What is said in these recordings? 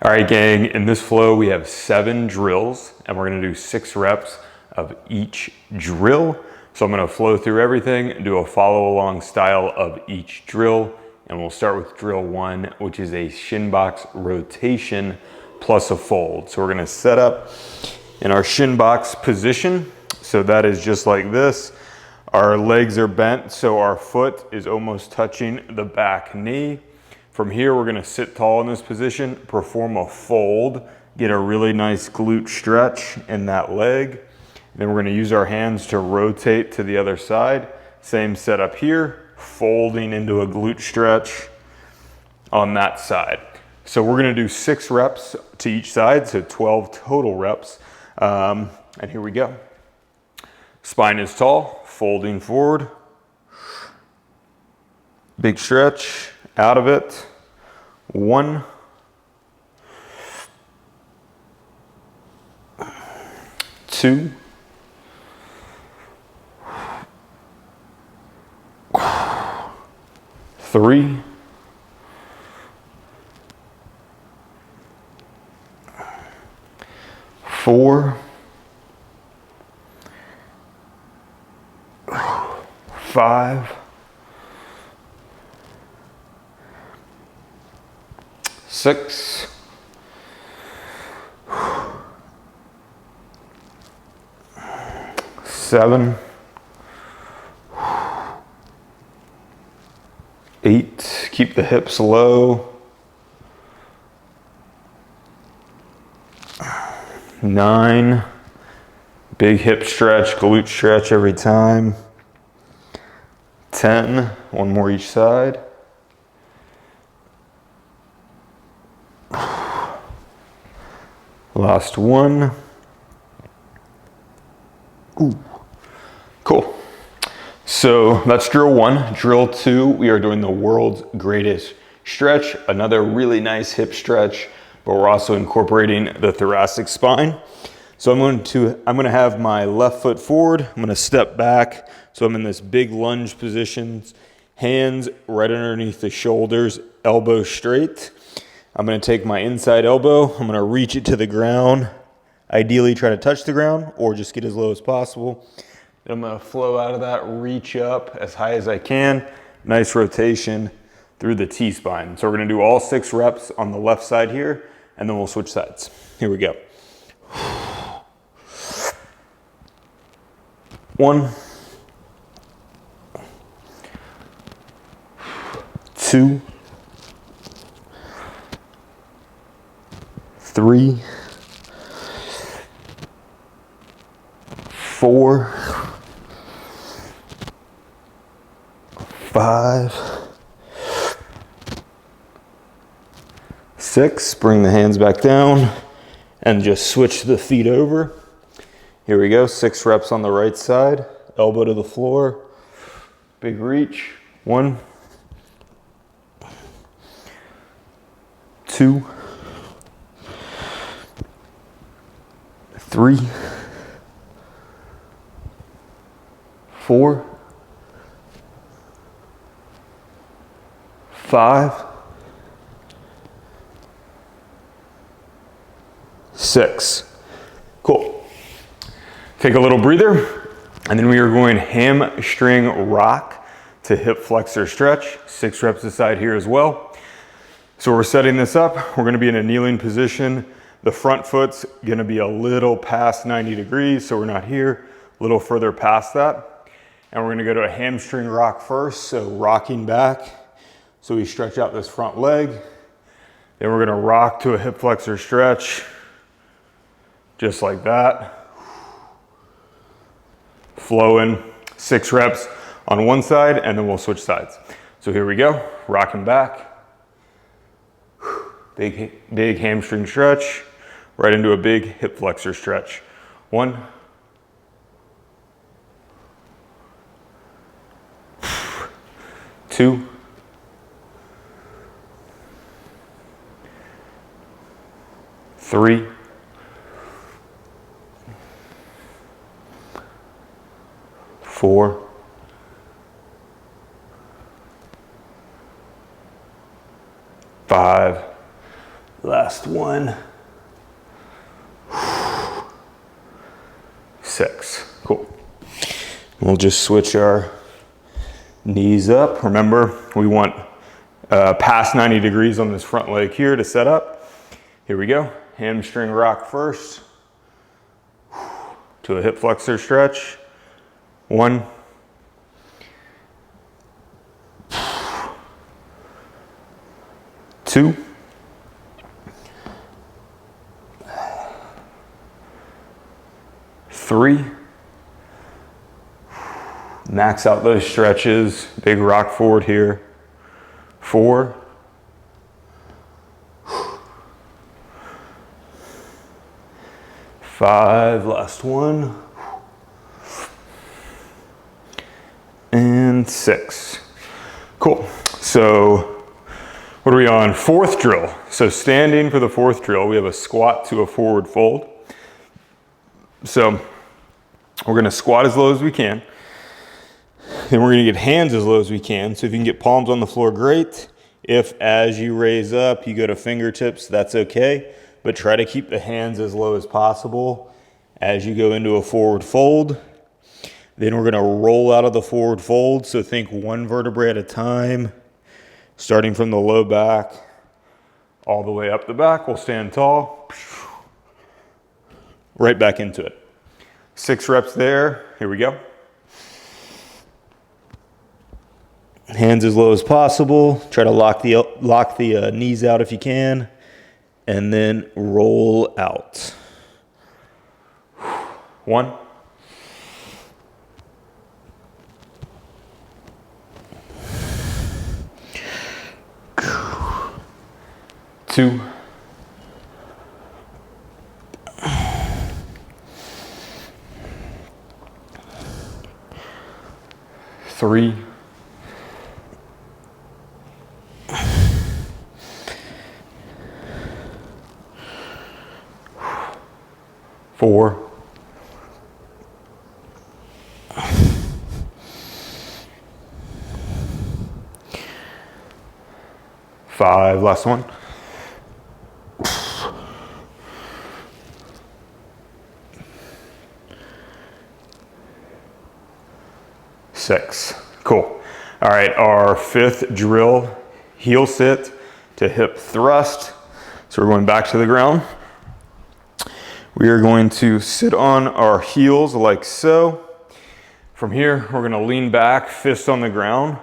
All right, gang, in this flow, we have 7 drills and we're gonna do 6 reps of each drill. So I'm gonna flow through everything and do a follow along style of each drill. And we'll start with drill 1, which is a Shinbox rotation plus a fold. So we're gonna set up in our Shinbox position. So that is just like this. Our legs are bent, so our foot is almost touching the back knee. From here, we're gonna sit tall in this position, perform a fold, get a really nice glute stretch in that leg. Then we're gonna use our hands to rotate to the other side. Same setup here, folding into a glute stretch on that side. So we're gonna do 6 reps to each side, so 12 total reps. And here we go. Spine is tall, folding forward. Big stretch, out of it. 1, 2, 3, 4, 5, 6, 7, 8, keep the hips low, 9, big hip stretch, glute stretch every time, 10, one more each side, 1. Ooh, cool. So that's drill 1. Drill 2, we are doing the world's greatest stretch, another really nice hip stretch, but we're also incorporating the thoracic spine. So I'm gonna have my left foot forward, I'm gonna step back, so I'm in this big lunge position, hands right underneath the shoulders, elbow straight. I'm gonna take my inside elbow, I'm gonna reach it to the ground, ideally try to touch the ground or just get as low as possible. Then I'm gonna flow out of that, reach up as high as I can. Nice rotation through the T-spine. So we're gonna do all 6 reps on the left side here, and then we'll switch sides. Here we go. 1, 2, 3, 4, 5, 6, bring the hands back down and just switch the feet over. Here we go, 6 reps on the right side, elbow to the floor, big reach. 1, 2, 3, 4, 5, 6. Cool. Take a little breather, and then we are going hamstring rock to hip flexor stretch. 6 reps aside here as well. So we're setting this up. We're gonna be in a kneeling position. The front foot's gonna be a little past 90 degrees, so we're not here, a little further past that. And we're gonna go to a hamstring rock first, so rocking back. So we stretch out this front leg. Then we're gonna rock to a hip flexor stretch, just like that. Flowing, 6 reps on one side, and then we'll switch sides. So here we go, rocking back. Big hamstring stretch, right into a big hip flexor stretch. 1, 2, 3, 4, 5, left. last one. 6. Cool. We'll just switch our knees up. Remember, we want past 90 degrees on this front leg here to set up. Here we go. Hamstring rock first. To a hip flexor stretch. 1. 2. 3. Max out those stretches. Big rock forward here. 4. 5. Last one. And 6. Cool. So what are we on? 4th drill. So standing for the 4th drill, we have a squat to a forward fold. So we're gonna squat as low as we can. Then we're gonna get hands as low as we can. So if you can get palms on the floor, great. If as you raise up, you go to fingertips, that's okay. But try to keep the hands as low as possible as you go into a forward fold. Then we're gonna roll out of the forward fold. So think 1 vertebrae at a time, starting from the low back, all the way up the back. We'll stand tall, right back into it. 6 reps there, here we go. Hands as low as possible. Try to lock the knees out if you can, and then roll out. 1. 2. 3. 4. 5. Last one. 6. Cool. All right, our 5th drill, heel sit to hip thrust. So we're going back to the ground. We are going to sit on our heels like so. From here, we're gonna lean back, fist on the ground,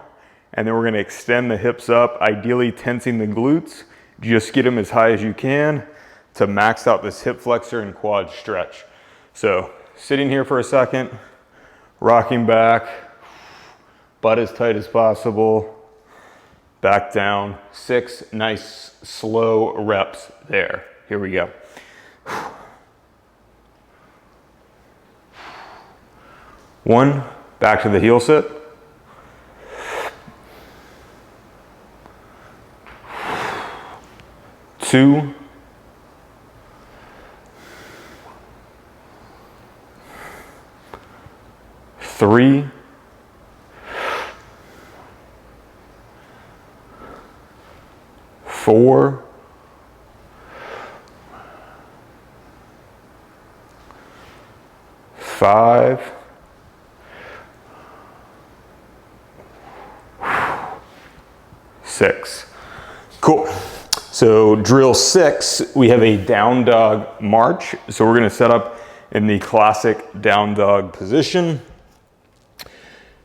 and then we're gonna extend the hips up, ideally tensing the glutes. Just get them as high as you can to max out this hip flexor and quad stretch. So sitting here for a second, rocking back, butt as tight as possible, back down. 6 nice slow reps there. Here we go. 1, back to the heel sit. 2, 3, 4, 5, 6. Cool. So drill 6, we have a down dog march. So we're gonna set up in the classic down dog position.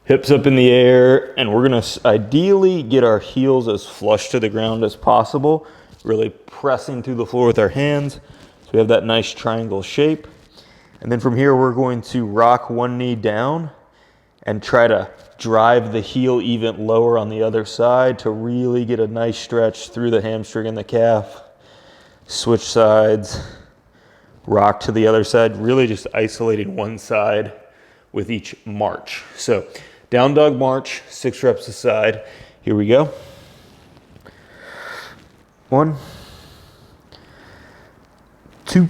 Hips up in the air, and we're gonna ideally get our heels as flush to the ground as possible, really pressing through the floor with our hands. So we have that nice triangle shape. And then from here, we're going to rock one knee down and try to drive the heel even lower on the other side to really get a nice stretch through the hamstring and the calf. Switch sides, rock to the other side, really just isolating one side with each march. So down dog march, 6 reps a side. Here we go. 1, 2,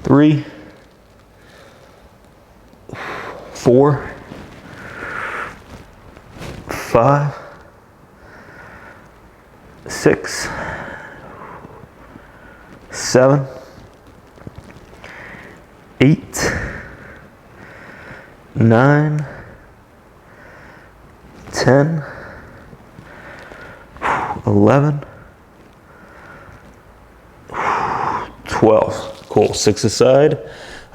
3, 4, 5, 6, 7, 8, 9, 10, 11, 12. Cool, 6 aside.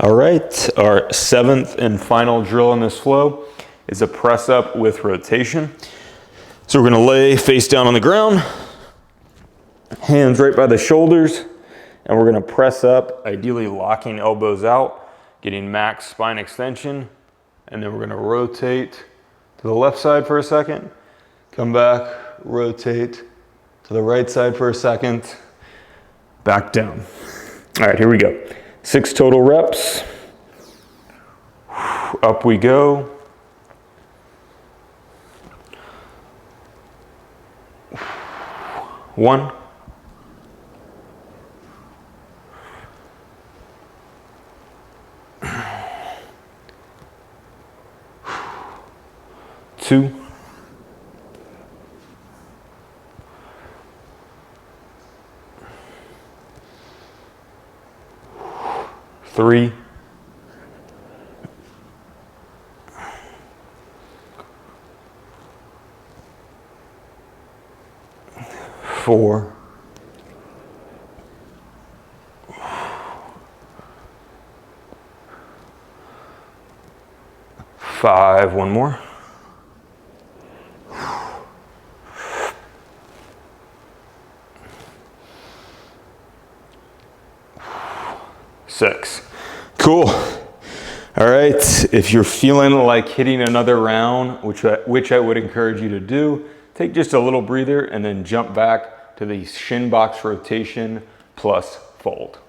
All right, our 7th and final drill in this flow is a press up with rotation. So we're gonna lay face down on the ground, hands right by the shoulders, and we're gonna press up, ideally locking elbows out, getting max spine extension, and then we're gonna rotate to the left side for a second, come back, rotate to the right side for a second, back down. All right, here we go. 6 total reps. Up we go. 1, 2, 3, 4, 5, one more. 6. Cool. All right, if you're feeling like hitting another round, which I would encourage you to do, take just a little breather and then jump back to the Shinbox Rotation plus Fold.